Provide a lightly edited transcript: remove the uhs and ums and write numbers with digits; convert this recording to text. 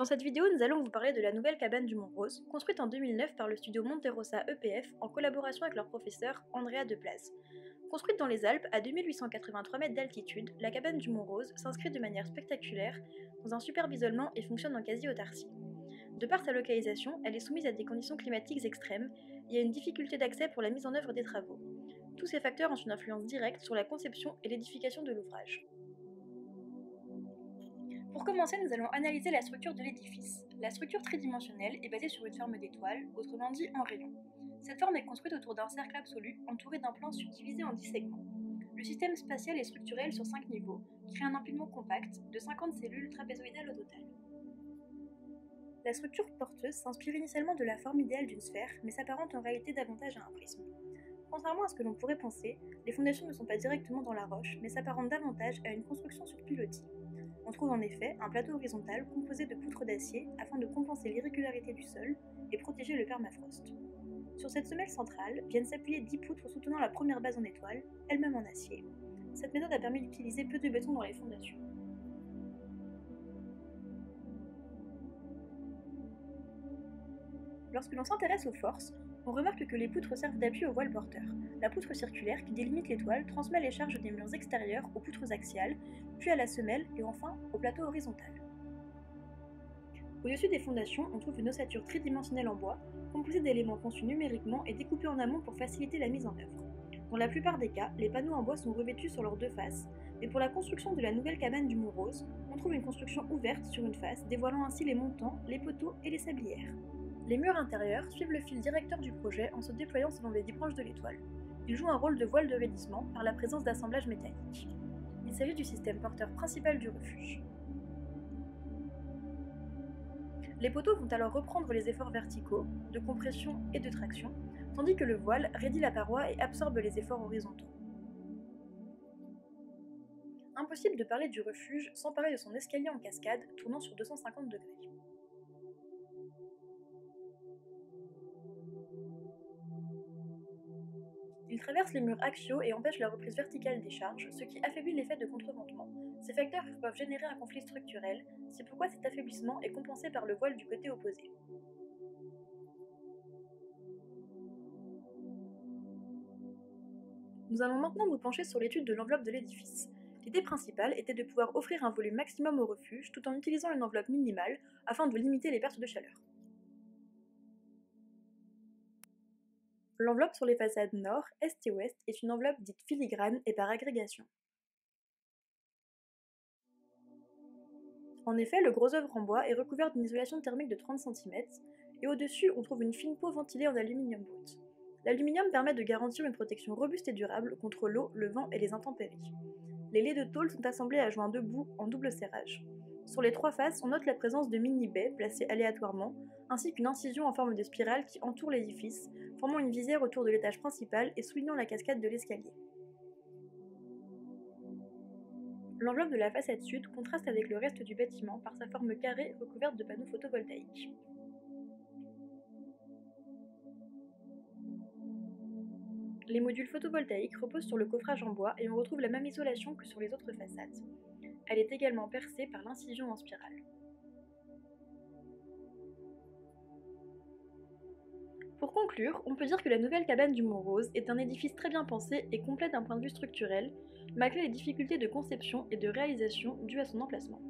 Dans cette vidéo, nous allons vous parler de la nouvelle cabane du Mont Rose, construite en 2009 par le studio Monterosa EPF en collaboration avec leur professeur Andrea Deplaze. Construite dans les Alpes à 2883 mètres d'altitude, la cabane du Mont Rose s'inscrit de manière spectaculaire dans un superbe isolement et fonctionne en quasi-autarcie. De par sa localisation, elle est soumise à des conditions climatiques extrêmes et à une difficulté d'accès pour la mise en œuvre des travaux. Tous ces facteurs ont une influence directe sur la conception et l'édification de l'ouvrage. Pour commencer, nous allons analyser la structure de l'édifice. La structure tridimensionnelle est basée sur une forme d'étoile, autrement dit en rayon. Cette forme est construite autour d'un cercle absolu entouré d'un plan subdivisé en 10 segments. Le système spatial est structurel sur 5 niveaux, qui crée un empilement compact de 50 cellules trapézoïdales au total. La structure porteuse s'inspire initialement de la forme idéale d'une sphère, mais s'apparente en réalité davantage à un prisme. Contrairement à ce que l'on pourrait penser, les fondations ne sont pas directement dans la roche, mais s'apparentent davantage à une construction sur pilotis. On trouve en effet un plateau horizontal composé de poutres d'acier afin de compenser l'irrégularité du sol et protéger le permafrost. Sur cette semelle centrale viennent s'appuyer 10 poutres soutenant la première base en étoile, elle-même en acier. Cette méthode a permis d'utiliser peu de béton dans les fondations. Lorsque l'on s'intéresse aux forces, on remarque que les poutres servent d'appui au voile porteur. La poutre circulaire qui délimite l'étoile transmet les charges des murs extérieurs aux poutres axiales, puis à la semelle et enfin au plateau horizontal. Au-dessus des fondations, on trouve une ossature tridimensionnelle en bois, composée d'éléments conçus numériquement et découpés en amont pour faciliter la mise en œuvre. Dans la plupart des cas, les panneaux en bois sont revêtus sur leurs deux faces, mais pour la construction de la nouvelle cabane du Mont Rose, on trouve une construction ouverte sur une face, dévoilant ainsi les montants, les poteaux et les sablières. Les murs intérieurs suivent le fil directeur du projet en se déployant selon les 10 branches de l'étoile. Ils jouent un rôle de voile de raidissement par la présence d'assemblages métalliques. Il s'agit du système porteur principal du refuge. Les poteaux vont alors reprendre les efforts verticaux, de compression et de traction, tandis que le voile raidit la paroi et absorbe les efforts horizontaux. Impossible de parler du refuge sans parler de son escalier en cascade tournant sur 250 degrés. Il traverse les murs axiaux et empêche la reprise verticale des charges, ce qui affaiblit l'effet de contreventement. Ces facteurs peuvent générer un conflit structurel, c'est pourquoi cet affaiblissement est compensé par le voile du côté opposé. Nous allons maintenant nous pencher sur l'étude de l'enveloppe de l'édifice. L'idée principale était de pouvoir offrir un volume maximum au refuge tout en utilisant une enveloppe minimale afin de limiter les pertes de chaleur. L'enveloppe sur les façades nord, est et ouest est une enveloppe dite filigrane et par agrégation. En effet, le gros œuvre en bois est recouvert d'une isolation thermique de 30 cm, et au-dessus on trouve une fine peau ventilée en aluminium brut. L'aluminium permet de garantir une protection robuste et durable contre l'eau, le vent et les intempéries. Les lais de tôle sont assemblés à joints debout en double serrage. Sur les trois faces, on note la présence de mini-baies placées aléatoirement, ainsi qu'une incision en forme de spirale qui entoure l'édifice, formant une visière autour de l'étage principal et soulignant la cascade de l'escalier. L'enveloppe de la façade sud contraste avec le reste du bâtiment par sa forme carrée recouverte de panneaux photovoltaïques. Les modules photovoltaïques reposent sur le coffrage en bois et on retrouve la même isolation que sur les autres façades. Elle est également percée par l'incision en spirale. Pour conclure, on peut dire que la nouvelle cabane du Mont Rose est un édifice très bien pensé et complet d'un point de vue structurel, malgré les difficultés de conception et de réalisation dues à son emplacement.